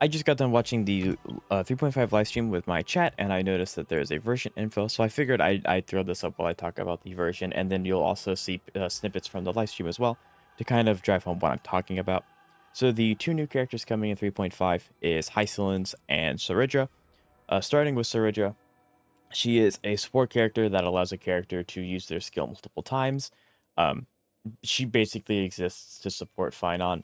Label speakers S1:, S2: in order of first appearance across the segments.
S1: I just got done watching the 3.5 live stream with my chat, and I noticed that there's a version info, so I figured I'd throw this up while I talk about the version, and then you'll also see snippets from the live stream as well to kind of drive home what I'm talking about. So the two new characters coming in 3.5 is Hysilens and Cerydra. Starting with Cerydra, she is a support character that allows a character to use their skill multiple times. Um, she basically exists to support Finon.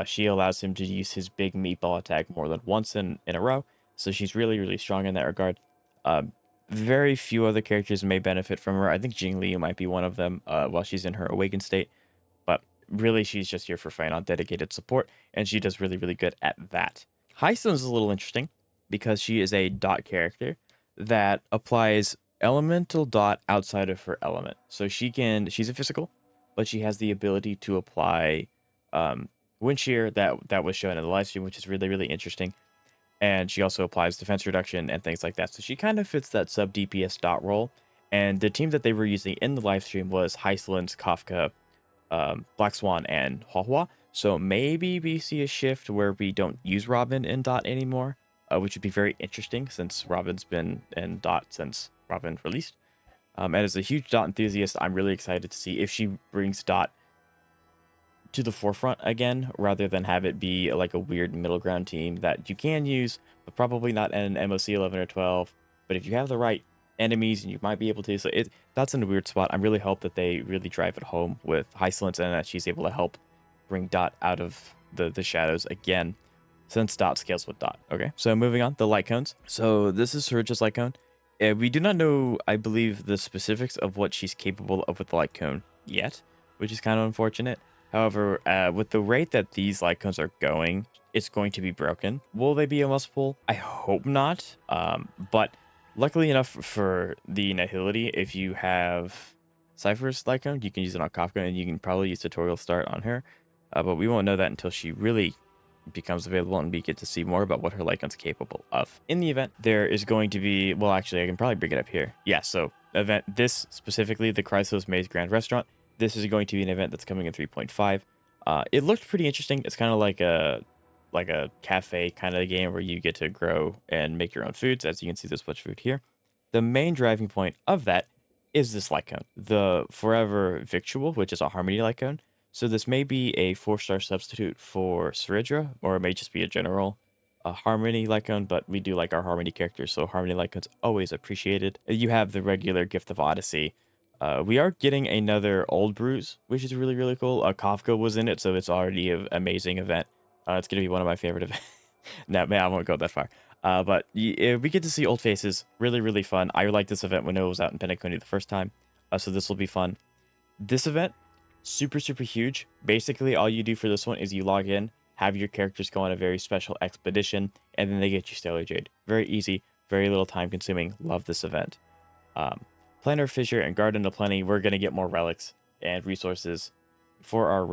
S1: She allows him to use his big meatball attack more than once in a row, so she's really, really strong in that regard. Um, very few other characters may benefit from her. I think Jingli might be one of them while she's in her awakened state, but really she's just here for Finon dedicated support, and she does really, really good at that. Hyson is a little interesting because she is a dot character that applies elemental dot outside of her element. So she's a physical, but she has the ability to apply wind shear that was shown in the live stream, which is really, really interesting. And she also applies defense reduction and things like that. So she kind of fits that sub DPS dot role. And the team that they were using in the live stream was Hysilens, Kafka, Black Swan, and Hua. So maybe we see a shift where we don't use Robin in dot anymore, which would be very interesting since Robin's been in dot since Robin released. And as a huge dot enthusiast, I'm really excited to see if she brings dot to the forefront again, rather than have it be like a weird middle ground team that you can use, but probably not in MOC 11 or 12. But if you have the right enemies, and you might be able to. So that's in a weird spot. I really hope that they really drive it home with Hysilens and that she's able to help bring Dot out of the shadows again, since Dot scales with Dot. Okay, so moving on, the Lightcones. So this is Cerydра's Lightcone. We do not know, I believe, the specifics of what she's capable of with the Lightcone yet, which is kind of unfortunate. However, with the rate that these Lightcones are going, it's going to be broken. Will they be a must pull? I hope not. But luckily enough for the Nihility, if you have Cypher's Lightcone, you can use it on Kafka, and you can probably use Tutorial Start on her. But we won't know that until she really becomes available and we get to see more about what her Lightcone's capable of. In the event, there is going to be, well, actually, I can probably bring it up here. Yeah, so event, this specifically, the Chrysos Maze Grand Restaurant, this is going to be an event that's coming in 3.5. It looked pretty interesting. It's kind of like a cafe kind of game where you get to grow and make your own foods. As you can see, there's much food here. The main driving point of that is this Lightcone, the Forever Victual, which is a Harmony Lightcone. So this may be a 4-star substitute for Cerydra, or it may just be a general Harmony Lightcone, but we do like our Harmony characters, so Harmony Lightcone's always appreciated. You have the regular Gift of Odyssey. We are getting another Old Brews, which is really, really cool. Kafka was in it, so it's already an amazing event. It's going to be one of my favorite events. No, man, I won't go that far. But we get to see old faces. Really, really fun. I like this event when it was out in Penacony the first time, so this will be fun. This event, super, super huge. Basically, all you do for this one is you log in, have your characters go on a very special expedition, and then they get you Stellar Jade. Very easy, very little time consuming. Love this event. Planner Fissure and Garden of Plenty, we're going to get more relics and resources for our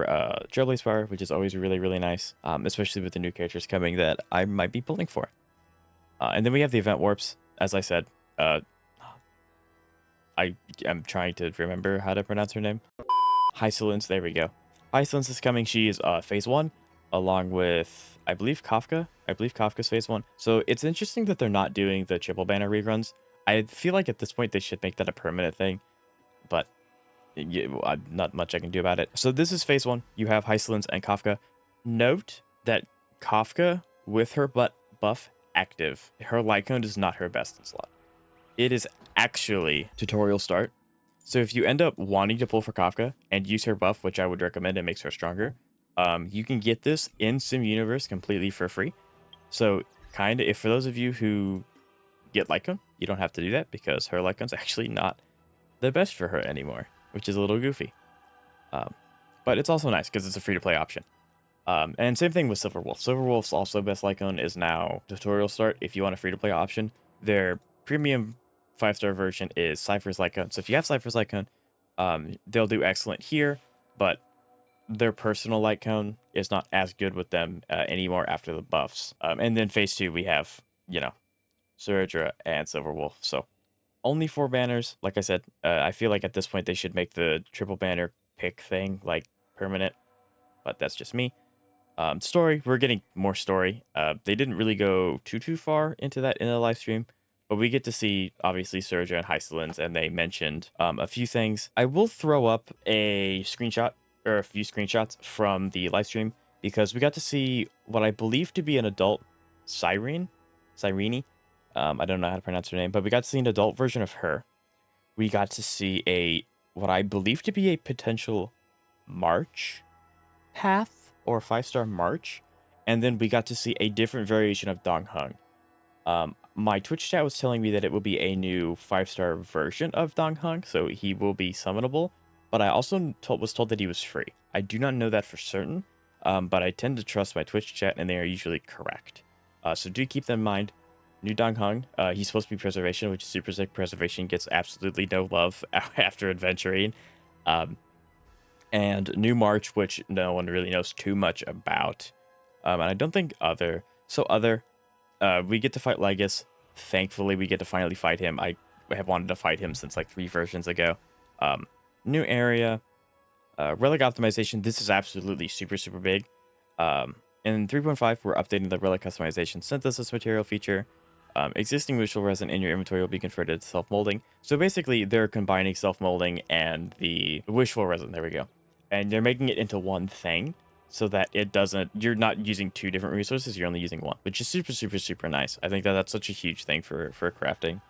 S1: Trailblaze Power, which is always really, really nice, especially with the new characters coming that I might be pulling for. And then we have the event warps. As I said, I am trying to remember how to pronounce her name. Hysilens, there we go. Hysilens is coming. She is phase 1, along with, I believe, Kafka. I believe Kafka's phase 1. So it's interesting that they're not doing the triple banner reruns. I feel like at this point they should make that a permanent thing, but not much I can do about it. So this is phase 1. You have Hysilens and Kafka. Note that Kafka, with her buff active, her Lightcone is not her best in slot. It is actually Tutorial Start. So if you end up wanting to pull for Kafka and use her buff, which I would recommend, it makes her stronger, you can get this in Sim Universe completely for free. So kind of, if for those of you who get Lightcone, you don't have to do that because her Lightcone's actually not the best for her anymore, which is a little goofy. But it's also nice because it's a free-to-play option. And same thing with Silverwolf. Silverwolf's also best Lightcone is now Tutorial Start if you want a free-to-play option. Their premium 5-star version is Cypher's Lightcone. So if you have Cypher's Lightcone, they'll do excellent here, but their personal Lightcone is not as good with them anymore after the buffs. And then phase 2, we have, Cerydra and Silverwolf. So only 4 banners. Like I said, I feel like at this point they should make the triple banner pick thing like permanent, but that's just me. Story, we're getting more story. They didn't really go too far into that in the live stream, but we get to see obviously Cerydra and Hysilens, and they mentioned a few things. I will throw up a screenshot or a few screenshots from the live stream because we got to see what I believe to be an adult Cyrene. I don't know how to pronounce her name, but we got to see an adult version of her. We got to see what I believe to be a potential March path or 5-star March, and then we got to see a different variation of Dan Heng. My Twitch chat was telling me that it will be a new 5-star version of Dan Heng, so he will be summonable, but I also was told that he was free. I do not know that for certain, but I tend to trust my Twitch chat, and they are usually correct. So do keep that in mind. New Dan Heng, he's supposed to be Preservation, which is super sick. Preservation gets absolutely no love after Adventuring. And New March, which no one really knows too much about. And I don't think we get to fight Legus. Thankfully, we get to finally fight him. I have wanted to fight him since like 3 versions ago. New area, relic optimization. This is absolutely super big. In 3.5, we're updating the relic customization synthesis material feature. Existing wishful resin in your inventory will be converted to self-molding. So basically, they're combining self-molding and the wishful resin. There we go. And they're making it into one thing so that you're not using 2 different resources, you're only using 1, which is super nice. I think that's such a huge thing for crafting.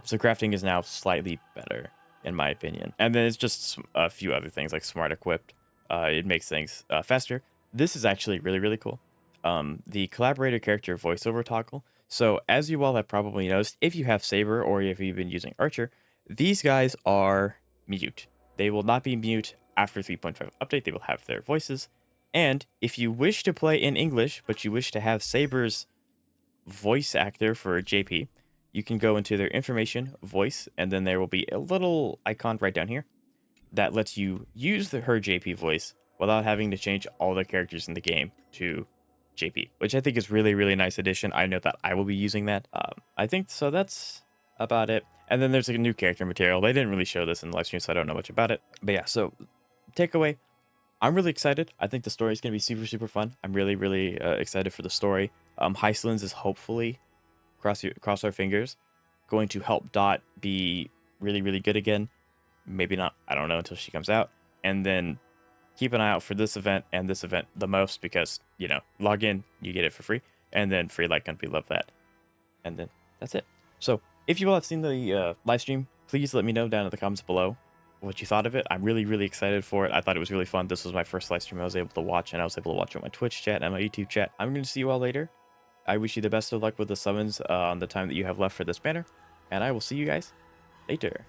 S1: So crafting is now slightly better, in my opinion. And then it's just a few other things like smart equipped. It makes things faster. This is actually really cool. The collaborator character voiceover toggle. So as you all have probably noticed, if you have Saber or if you've been using Archer, these guys are mute. They will not be mute after 3.5 update. They will have their voices. And if you wish to play in English, but you wish to have Saber's voice actor for JP, you can go into their information, voice, and then there will be a little icon right down here that lets you use her JP voice without having to change all the characters in the game to JP, which I think is really nice addition. I know that I will be using that. I think so. That's about it. And then there's a new character material. They didn't really show this in the live stream, so I don't know much about it. But yeah, so takeaway, I'm really excited. I think the story is going to be super fun. I'm really excited for the story. Hysilens is hopefully, cross our fingers, going to help Dot be really good again. Maybe not. I don't know until she comes out. And then keep an eye out for this event and this event the most because, log in, you get it for free. And then free Lightcones, we love that. And then that's it. So if you all have seen the live stream, please let me know down in the comments below what you thought of it. I'm really excited for it. I thought it was really fun. This was my first live stream I was able to watch, and I was able to watch it on my Twitch chat and my YouTube chat. I'm going to see you all later. I wish you the best of luck with the summons on the time that you have left for this banner, and I will see you guys later.